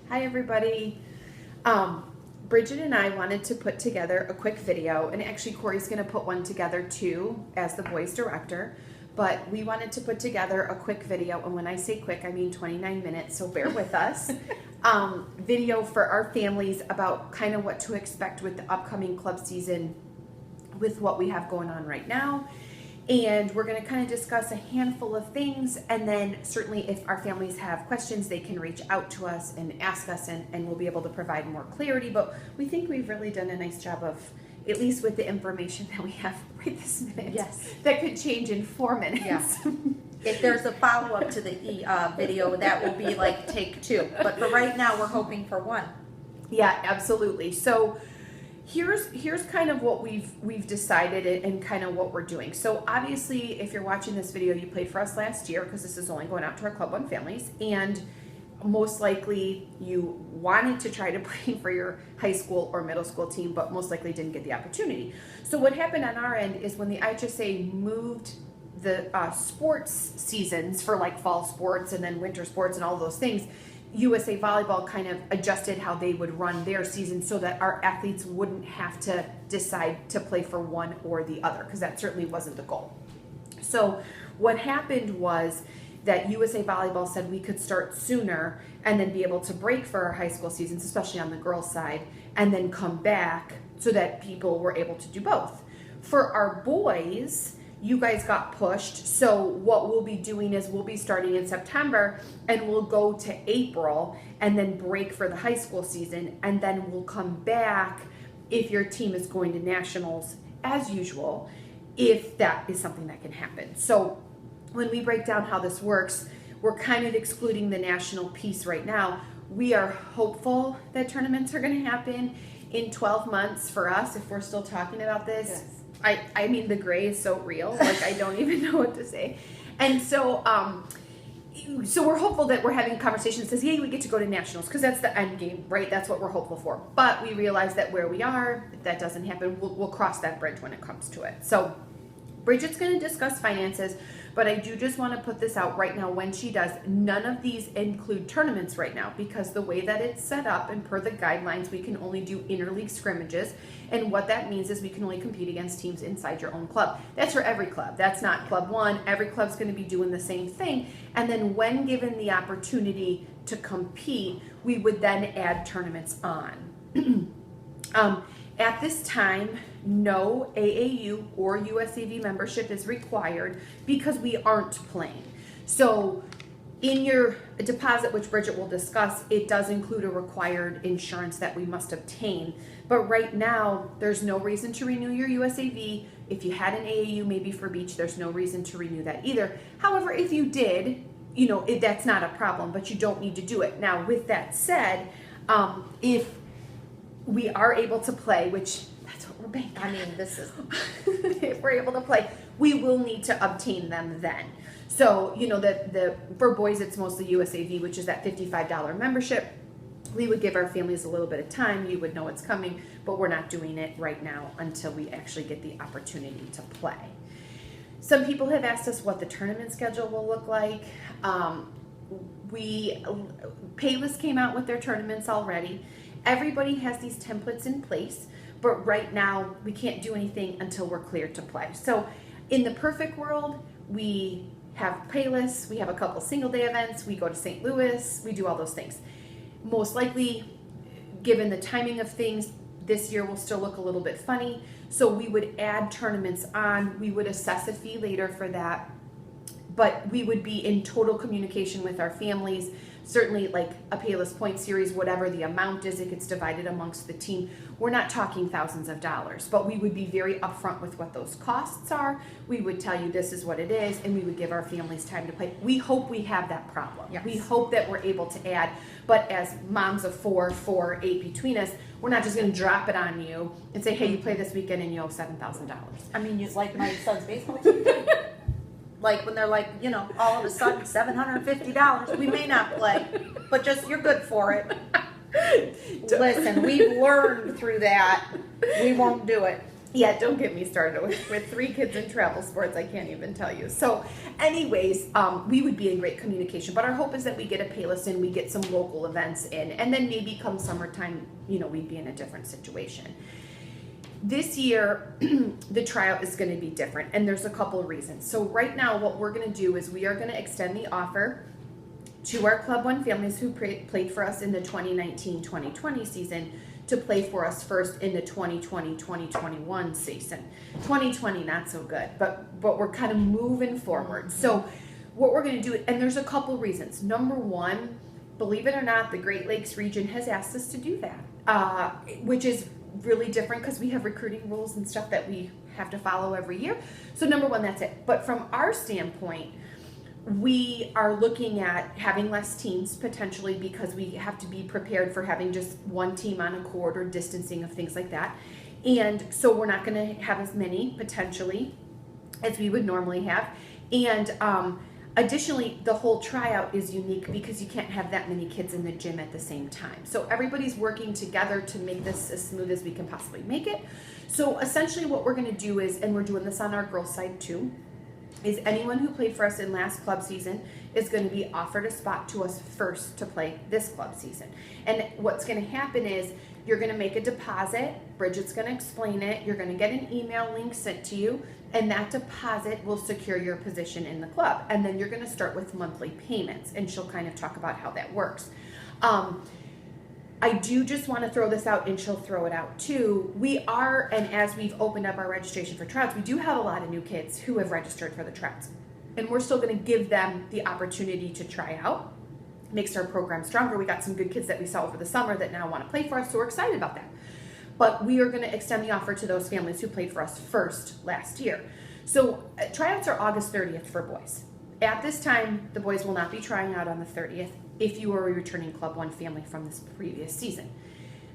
Hi, everybody. Bridget and I wanted to put together a quick video, and actually Corey's going to put one together too as the boys director, but we wanted to put together a quick video, and when I say quick, I mean 29 minutes, so bear with us. Video for our families about kind of what to expect with the upcoming club season with what we have going on right now. And we're going to kind of discuss a handful of things, and then certainly if our families have questions, they can reach out to us and ask us, and we'll be able to provide more clarity. But we think we've really done a nice job of, at least with the information that we have right this minute, Yes. that could change in 4 minutes. Yeah. If there's a follow-up to the video, that will be like take 2. But for right now, we're hoping for 1. Yeah, absolutely. So here's kind of what we've decided and kind of what we're doing. So obviously, if you're watching this video, you played for us last year, because this is only going out to our Club 1 families, and most likely you wanted to try to play for your high school or middle school team, but most likely didn't get the opportunity. So what happened on our end is when the IHSA moved the sports seasons for like fall sports and then winter sports and all those things, USA Volleyball kind of adjusted how they would run their season so that our athletes wouldn't have to decide to play for one or the other, because that certainly wasn't the goal. So what happened was that USA Volleyball said we could start sooner and then be able to break for our high school seasons, especially on the girls' side, and then come back so that people were able to do both. For our boys, you guys got pushed, so what we'll be doing is we'll be starting in September and we'll go to April and then break for the high school season, and then we'll come back if your team is going to nationals as usual, if that is something that can happen. So when we break down how this works, we're kind of excluding the national piece right now. We are hopeful that tournaments are going to happen in 12 months for us, if we're still talking about this. Yes. I mean, the gray is so real, like I don't even know what to say. And so so we're hopeful that we're having conversations that says, yay, we get to go to nationals, because that's the end game, right? That's what we're hopeful for. But we realize that where we are, if that doesn't happen, we'll cross that bridge when it comes to it. So Bridget's going to discuss finances, but I do just want to put this out right now. When she does, none of these include tournaments right now, because the way that it's set up and per the guidelines, we can only do interleague scrimmages. And what that means is we can only compete against teams inside your own club. That's for every club. That's not Club 1. Every club's going to be doing the same thing. And then when given the opportunity to compete, we would then add tournaments on. At this time, no AAU or USAV membership is required because we aren't playing. So in your deposit, which Bridget will discuss, it does include a required insurance that we must obtain. But right now, there's no reason to renew your USAV. If you had an AAU, maybe for beach, there's no reason to renew that either. However, if you did, that's not a problem, but you don't need to do it. Now, with that said, if we are able to play, which that's what we're banking. I mean, this is... If we're able to play, we will need to obtain them then. So, for boys, it's mostly USAV, which is that $55 membership. We would give our families a little bit of time. You would know it's coming, but we're not doing it right now until we actually get the opportunity to play. Some people have asked us what the tournament schedule will look like. Payless came out with their tournaments already. Everybody has these templates in place, but right now we can't do anything until we're cleared to play. So in the perfect world, we have Payless, we have a couple single day events, we go to St. Louis, we do all those things. Most likely, given the timing of things, this year will still look a little bit funny. So we would add tournaments on, we would assess a fee later for that, but we would be in total communication with our families. Certainly like a Payless point series, whatever the amount is, it gets divided amongst the team. We're not talking thousands of dollars, but we would be very upfront with what those costs are. We would tell you this is what it is, and we would give our families time to play. We hope we have that problem. Yes. We hope that we're able to add, but as moms of 4, 8 between us, we're not just gonna drop it on you and say, hey, you play this weekend and you owe $7,000. I mean, it's like my son's baseball team. Like when they're like, all of a sudden $750, we may not play, but just you're good for it. Listen, we've learned through that. We won't do it. Yeah, don't get me started with 3 kids in travel sports. I can't even tell you. So anyways, we would be in great communication, but our hope is that we get a Payless in, we get some local events in, and then maybe come summertime, we'd be in a different situation. This year, the tryout is going to be different, and there's a couple of reasons. So right now, what we're going to do is we are going to extend the offer to our Club One families who played for us in the 2019-2020 season to play for us first in the 2020-2021 season. 2020 not so good, but we're kind of moving forward. So what we're going to do, and there's a couple reasons. Number one, believe it or not, the Great Lakes region has asked us to do that, which is really different because we have recruiting rules and stuff that we have to follow every year. So number one, that's it. But from our standpoint, we are looking at having less teams potentially because we have to be prepared for having just one team on a court or distancing of things like that. And so we're not going to have as many potentially as we would normally have. And additionally, the whole tryout is unique because you can't have that many kids in the gym at the same time. So everybody's working together to make this as smooth as we can possibly make it. So essentially what we're going to do is, and we're doing this on our girls' side too, is anyone who played for us in last club season is going to be offered a spot to us first to play this club season. And what's going to happen is you're going to make a deposit. Bridget's going to explain it. You're going to get an email link sent to you, and that deposit will secure your position in the club. And then you're going to start with monthly payments, and she'll kind of talk about how that works. I do just want to throw this out, and she'll throw it out too. We are, and as we've opened up our registration for tryouts, we do have a lot of new kids who have registered for the tryouts. And we're still going to give them the opportunity to try out. Makes our program stronger. We got some good kids that we saw over the summer that now want to play for us, so we're excited about that. But we are going to extend the offer to those families who played for us first last year. So tryouts are August 30th for boys. At this time, the boys will not be trying out on the 30th if you are a returning Club One family from this previous season.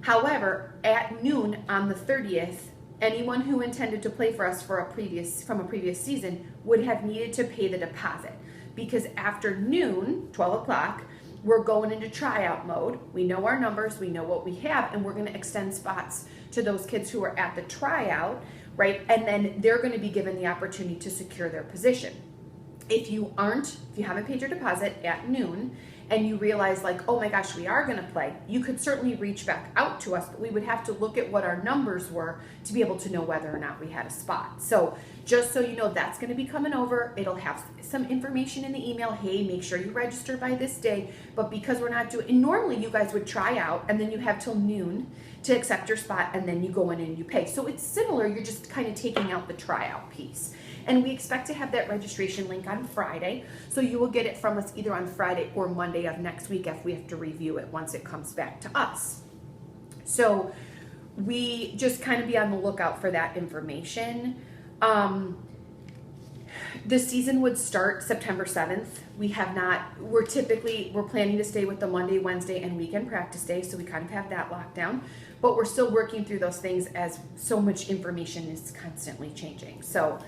However, at noon on the 30th, anyone who intended to play for us from a previous season would have needed to pay the deposit, because after noon, 12 o'clock, we're going into tryout mode. We know our numbers, we know what we have, and we're going to extend spots to those kids who are at the tryout, right? And then they're going to be given the opportunity to secure their position. If you haven't paid your deposit at noon and you realize like, oh my gosh, we are going to play, you could certainly reach back out to us, but we would have to look at what our numbers were to be able to know whether or not we had a spot. So just so you know, that's going to be coming over. It'll have some information in the email. Hey, make sure you register by this day. But because we're not doing, and normally you guys would try out and then you have till noon to accept your spot and then you go in and you pay. So it's similar. You're just kind of taking out the tryout piece. And we expect to have that registration link on Friday. So you will get it from us either on Friday or Monday of next week if we have to review it once it comes back to us. So we just kind of be on the lookout for that information. The season would start September 7th. We're planning to stay with the Monday, Wednesday, and weekend practice day, so we kind of have that locked down. But we're still working through those things as so much information is constantly changing. So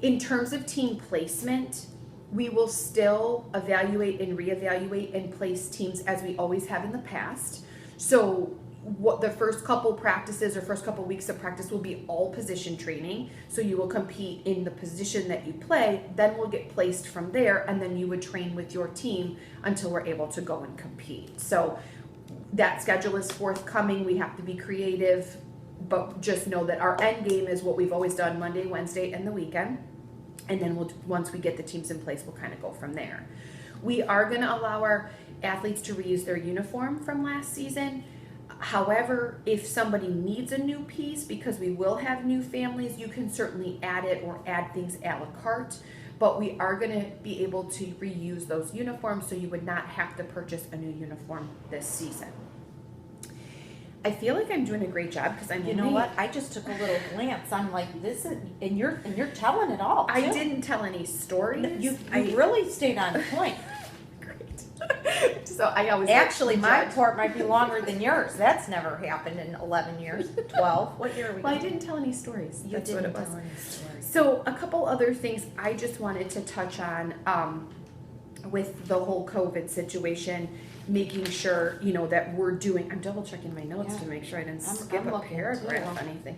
in terms of team placement, we will still evaluate and reevaluate and place teams as we always have in the past. So what the first couple practices or first couple weeks of practice will be all position training. So you will compete in the position that you play, then we'll get placed from there, and then you would train with your team until we're able to go and compete. So that schedule is forthcoming. We have to be creative, but just know that our end game is what we've always done, Monday, Wednesday, and the weekend. And then once we get the teams in place, we'll kind of go from there. We are going to allow our athletes to reuse their uniform from last season. However, if somebody needs a new piece, because we will have new families, you can certainly add it or add things a la carte. But we are going to be able to reuse those uniforms, so you would not have to purchase a new uniform this season. I feel like I'm doing a great job because I'm. You know what? I just took a little glance. I'm like, this is, and you're telling it all. I didn't tell any stories. You really stayed on point. Great. So I always actually my report might be longer than yours. That's never happened in 11 years, 12. What year are we? Well, I didn't tell any stories. You That's didn't what it was. tell any stories. So a couple other things I just wanted to touch on with the whole COVID situation. Making sure, that we're doing, I'm double checking my notes to make sure I didn't skip a paragraph or anything.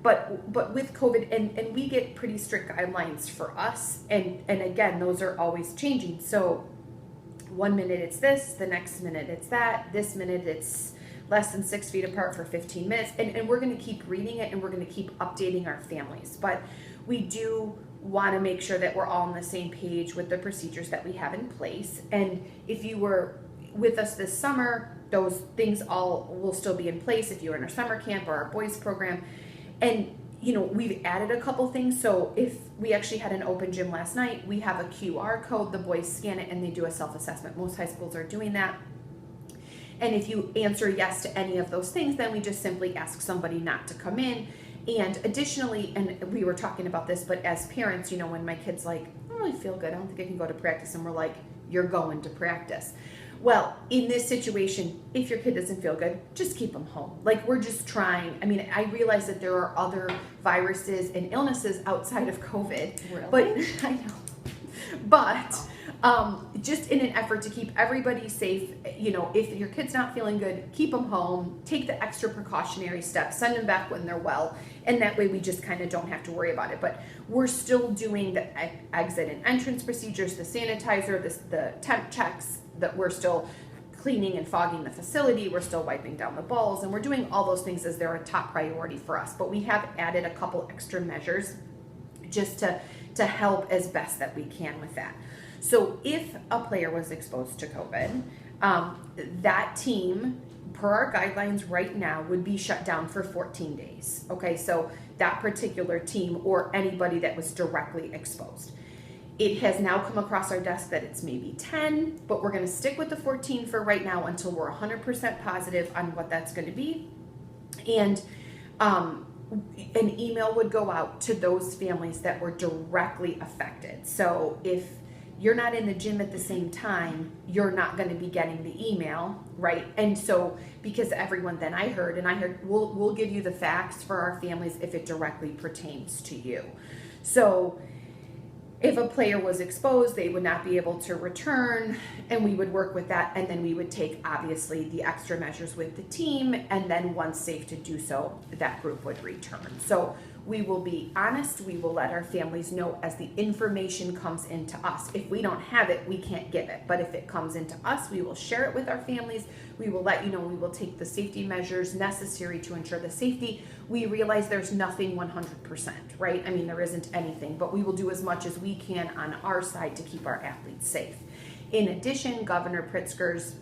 but with COVID, and we get pretty strict guidelines for us, and again, those are always changing. So 1 minute it's this, the next minute it's that, this minute it's less than 6 feet apart for 15 minutes, and we're going to keep reading it, and we're going to keep updating our families. But we do want to make sure that we're all on the same page with the procedures that we have in place. And if you were with us this summer, those things all will still be in place if you're in our summer camp or our boys program. And we've added a couple things. So if we actually had an open gym last night, we have a QR code, the boys scan it and they do a self-assessment. Most high schools are doing that. And if you answer yes to any of those things, then we just simply ask somebody not to come in. And additionally, and we were talking about this, but as parents, when my kid's like, I don't really feel good, I don't think I can go to practice, and we're like, you're going to practice. Well, in this situation, if your kid doesn't feel good, just keep them home. Like, we're just trying. I mean, I realize that there are other viruses and illnesses outside of COVID. Really? But I know. But just in an effort to keep everybody safe, if your kid's not feeling good, keep them home, take the extra precautionary steps, send them back when they're well, and that way we just kind of don't have to worry about it. But we're still doing the exit and entrance procedures, the sanitizer, the temp checks, that we're still cleaning and fogging the facility, we're still wiping down the balls, and we're doing all those things as they're a top priority for us. But we have added a couple extra measures just to help as best that we can with that. So if a player was exposed to COVID, that team, per our guidelines right now, would be shut down for 14 days. Okay, so that particular team or anybody that was directly exposed. It has now come across our desk that it's maybe 10, but we're going to stick with the 14 for right now until we're 100% positive on what that's going to be. And an email would go out to those families that were directly affected. So if you're not in the gym at the same time, you're not going to be getting the email, right? And so because everyone, then I heard we'll give you the facts for our families if it directly pertains to you. So if a player was exposed, they would not be able to return, and we would work with that, and then we would take, obviously, the extra measures with the team, and then once safe to do so, that group would return. So we will be honest, we will let our families know as the information comes into us. If we don't have it, we can't give it, but if it comes into us, we will share it with our families. We will let you know, we will take the safety measures necessary to ensure the safety. We realize there's nothing 100%, right? I mean, there isn't anything, but we will do as much as we can on our side to keep our athletes safe. In addition, Governor Pritzker's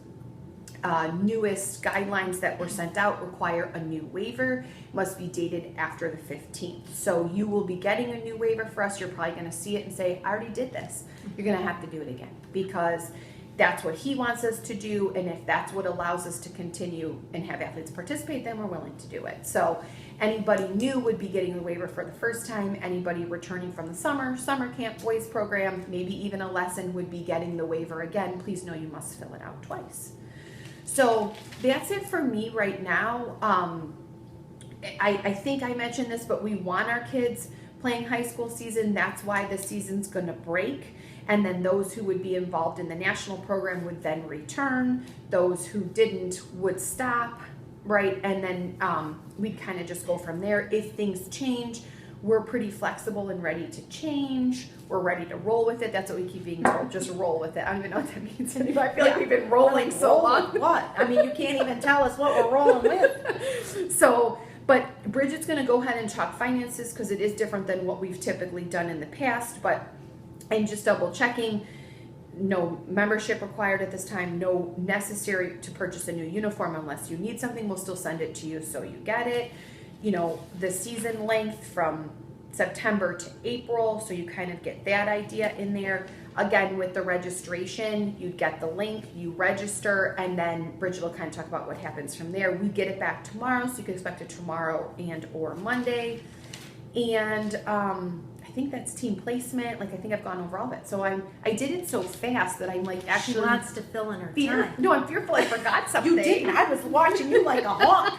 newest guidelines that were sent out require a new waiver, must be dated after the 15th. So you will be getting a new waiver for us. You're probably going to see it and say, I already did this. You're going to have to do it again because that's what he wants us to do. And if that's what allows us to continue and have athletes participate, then we're willing to do it. So anybody new would be getting the waiver for the first time. Anybody returning from the summer camp, boys program, maybe even a lesson would be getting the waiver again. Please know you must fill it out twice. So that's it for me right now. I think I mentioned this, but we want our kids playing high school season. That's why the season's going to break. And then those who would be involved in the national program would then return. Those who didn't would stop, right? And then we'd kind of just go from there. If things change, we're pretty flexible and ready to change. We're ready to roll with it. That's what we keep being told. Just roll with it. I don't even know what that means anymore. I feel like we've been rolling so long. What? I mean, you can't even tell us what we're rolling with. So, but Bridget's going to go ahead and talk finances because it is different than what we've typically done in the past. But and just double checking, no membership required at this time. No necessary to purchase a new uniform unless you need something. We'll still send it to you so you get it. You know, the season length from September to April, so you kind of get that idea in there. Again, with the registration, you get the link, you register, and then Bridget will kind of talk about what happens from there. We get it back tomorrow, so you can expect it tomorrow and or Monday. And I think that's team placement. Like, I think I've gone over all of it. So I did it so fast that I'm like actually She wants to fill in her time. No, I'm fearful I forgot something. You didn't. I was watching you like a hawk.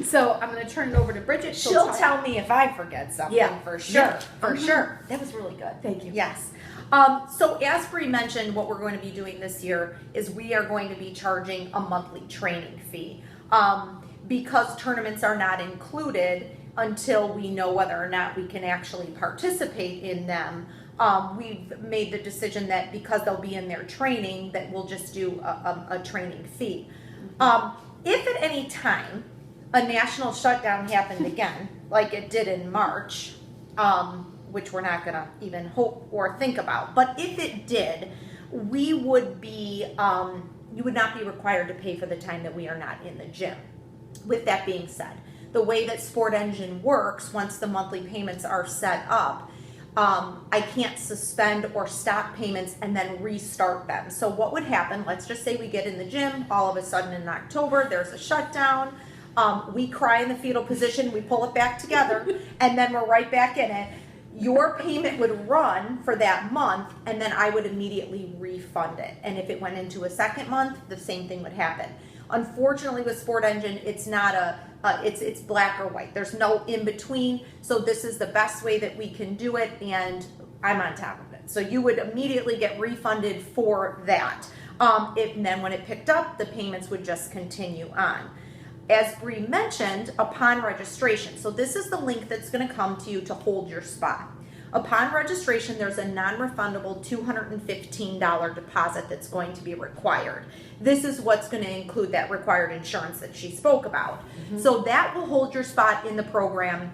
So I'm going to turn it over to Bridget. She'll tell me if I forget something. Yeah, for sure. Yeah. For sure. That was really good. Thank you. Yes. So as Bree mentioned, what we're going to be doing this year is we are going to be charging a monthly training fee. Because tournaments are not included, until we know whether or not we can actually participate in them. We've made the decision that because they'll be in their training, that we'll just do a training fee. If at any time a national shutdown happened again, like it did in March, which we're not gonna even hope or think about, but if it did, we would be, you would not be required to pay for the time that we are not in the gym. With that being said, the way that Sport Engine works, once the monthly payments are set up, I can't suspend or stop payments and then restart them. So what would happen, let's just say we get in the gym, all of a sudden in October, there's a shutdown, we cry in the fetal position, we pull it back together, and then we're right back in it. Your payment would run for that month, and then I would immediately refund it. And if it went into a second month, the same thing would happen. Unfortunately, with Sport Engine, it's not it's black or white. There's no in between. So this is the best way that we can do it, and I'm on top of it. So you would immediately get refunded for that. And then when it picked up, the payments would just continue on. As Bree mentioned, upon registration, so this is the link that's going to come to you to hold your spot. Upon registration, there's a non-refundable $215 deposit that's going to be required. This is what's going to include that required insurance that she spoke about. So that will hold your spot in the program,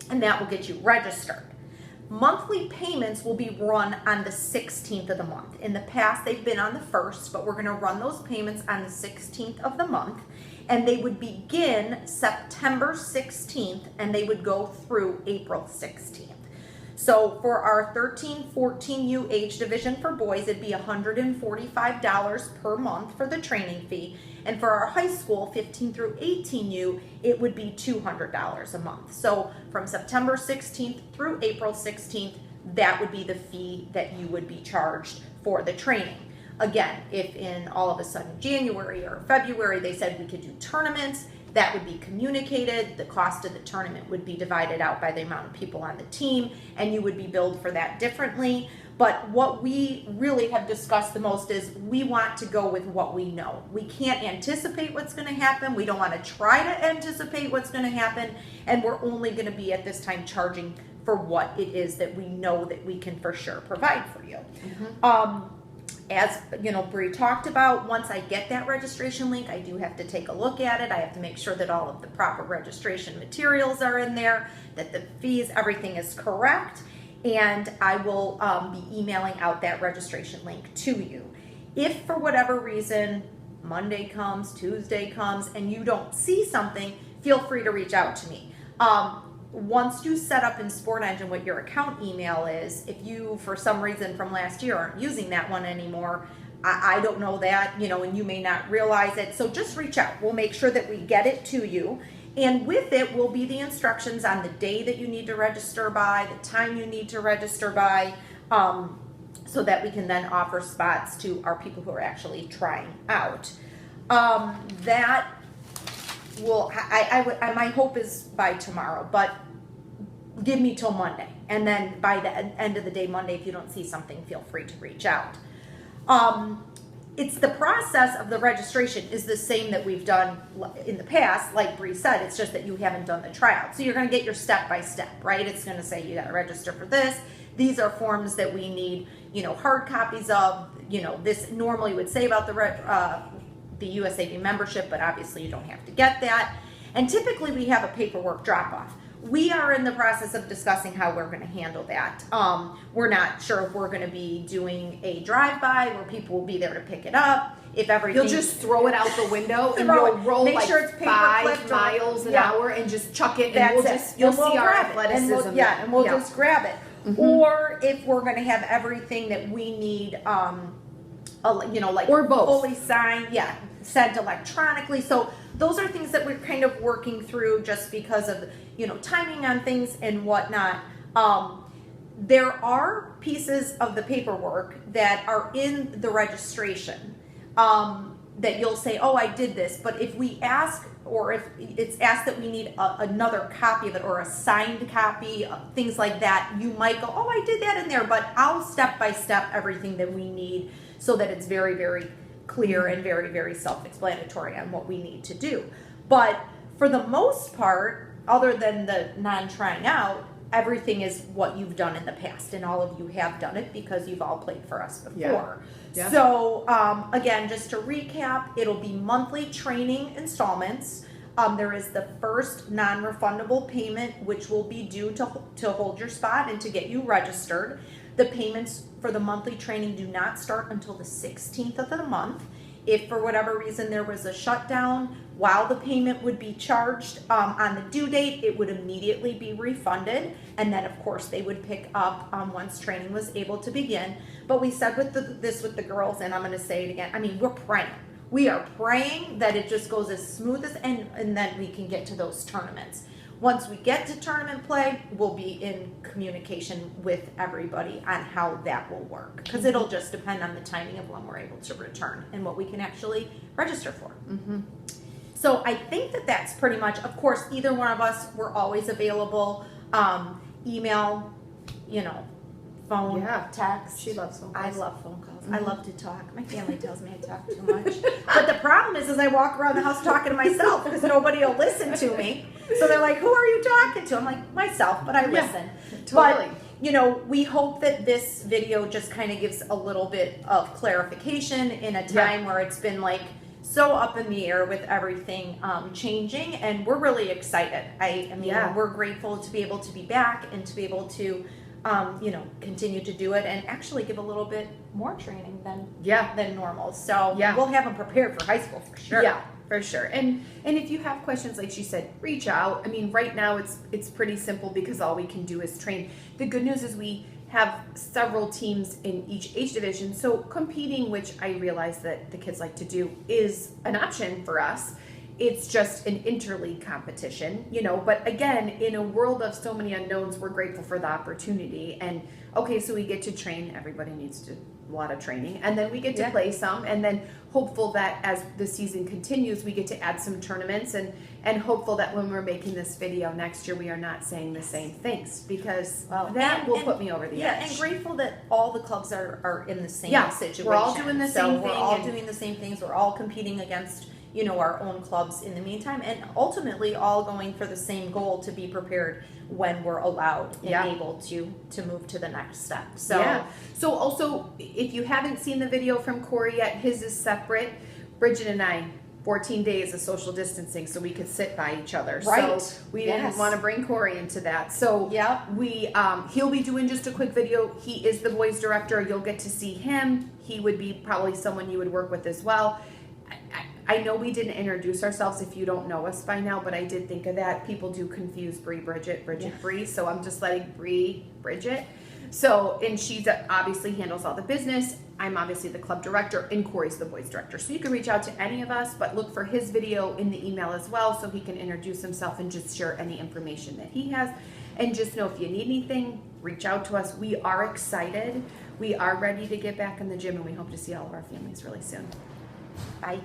and that will get you registered. Monthly payments will be run on the 16th of the month. In the past, they've been on the 1st, but we're going to run those payments on the 16th of the month. And they would begin September 16th, and they would go through April 16th. So for our 13-14U age division for boys, it'd be $145 per month for the training fee. And for our high school, 15 through 18U, it would be $200 a month. So from September 16th through April 16th, that would be the fee that you would be charged for the training. Again, if in all of a sudden January or February they said we could do tournaments, that would be communicated. The cost of the tournament would be divided out by the amount of people on the team, and you would be billed for that differently. But what we really have discussed the most is we want to go with what we know. We can't anticipate what's going to happen. We don't want to try to anticipate what's going to happen, and we're only going to be at this time charging for what it is that we know that we can for sure provide for you. As you know, Bree talked about, once I get that registration link, I do have to take a look at it. I have to make sure that all of the proper registration materials are in there, that the fees, everything is correct, and I will be emailing out that registration link to you. If for whatever reason Monday comes, Tuesday comes, and you don't see something, feel free to reach out to me. Once you set up in Sport Engine what your account email is, if you, for some reason from last year, aren't using that one anymore, I don't know that, you know, and you may not realize it. So just reach out. We'll make sure that we get it to you. And with it will be the instructions on the day that you need to register by, the time you need to register by, so that we can then offer spots to our people who are actually trying out. That will, my hope is by tomorrow, but give me till Monday. And then by the end of the day, Monday, if you don't see something, feel free to reach out. It's the process of the registration is the same that we've done in the past. Like Bree said, it's just that you haven't done the tryout. So you're going to get your step-by-step, right? It's going to say you got to register for this. These are forms that we need, you know, hard copies of. You know, this normally would say about the USAV membership, but obviously you don't have to get that. And typically we have a paperwork drop-off. We are in the process of discussing how we're going to handle that. We're not sure if we're going to be doing a drive-by where people will be there to pick it up. If everything, you'll just throw it out the window and you'll roll make like sure it's paper 5 miles an hour and just chuck it, and That's we'll it. just you'll see our athleticism. And we'll just grab it. Or if we're going to have everything that we need, you know, like or both fully signed, sent electronically. So those are things that we're kind of working through just because of, you know, timing on things and whatnot. There are pieces of the paperwork that are in the registration that you'll say, oh, I did this. But if we ask, or if it's asked that we need another copy of it or a signed copy, things like that, you might go, oh, I did that in there. But I'll step by step everything that we need so that it's very, very clear and very, very self-explanatory on what we need to do. But for the most part, other than the non-trying out, everything is what you've done in the past, and all of you have done it because you've all played for us before. Yeah. Yeah. So again, just to recap, it'll be monthly training installments. There is the first non-refundable payment, which will be due to hold your spot and to get you registered. The payments for the monthly training do not start until the 16th of the month. If for whatever reason there was a shutdown, while the payment would be charged on the due date, it would immediately be refunded. And then of course they would pick up once training was able to begin. But we said with this with the girls, and I'm gonna say it again, I mean, we're praying. We are praying that it just goes as smooth as, and then we can get to those tournaments. Once we get to tournament play, we'll be in communication with everybody on how that will work. Because it'll just depend on the timing of when we're able to return and what we can actually register for. Mm-hmm. So I think that that's pretty much, of course, either one of us, we're always available. Email, phone, Yeah. text. She loves phone I calls. love phone calls. I Mhm. love to talk. My family tells me I talk too much. But the problem is I walk around the house talking to myself because nobody will listen to me. So they're like, who are you talking to? I'm like, myself, but I Yeah, listen. totally. But, we hope that this video just kind of gives a little bit of clarification in a time where it's been like so up in the air with everything changing, and we're really excited. I mean, Yeah. we're grateful to be able to be back and to be able to continue to do it and actually give a little bit more training than normal. So Yeah. we'll have them prepared for high school for sure. Yeah, for sure. And if you have questions, like she said, reach out. I mean, right now it's pretty simple because all we can do is train. The good news is we have several teams in each age division, so competing, which I realize that the kids like to do, is an option for us. It's just an interleague competition, but again, in a world of so many unknowns, we're grateful for the opportunity. And okay, so we get to train, everybody needs a lot of training, and then we get to play some, and then hopeful that as the season continues, we get to add some tournaments, and hopeful that when we're making this video next year, we are not saying the same things, because that will put me over the edge. And grateful that all the clubs are in the same situation. We're all doing the same thing. We're all doing the same things. We're all competing against our own clubs in the meantime, and ultimately all going for the same goal, to be prepared when we're allowed and able to move to the next step. So also, if you haven't seen the video from Corey yet, his is separate. Bridget and I, 14 days of social distancing so we could sit by each other. Right. So we didn't want to bring Corey into that. So we he'll be doing just a quick video. He is the boys director. You'll get to see him. He would be probably someone you would work with as well. I know we didn't introduce ourselves if you don't know us by now, but I did think of that. People do confuse Bree, Bridget, Bree, so I'm just letting Bree, Bridget. So, and she obviously handles all the business. I'm obviously the club director, and Corey's the boys director. So you can reach out to any of us, but look for his video in the email as well, so he can introduce himself and just share any information that he has. And just know, if you need anything, reach out to us. We are excited. We are ready to get back in the gym, and we hope to see all of our families really soon. Bye.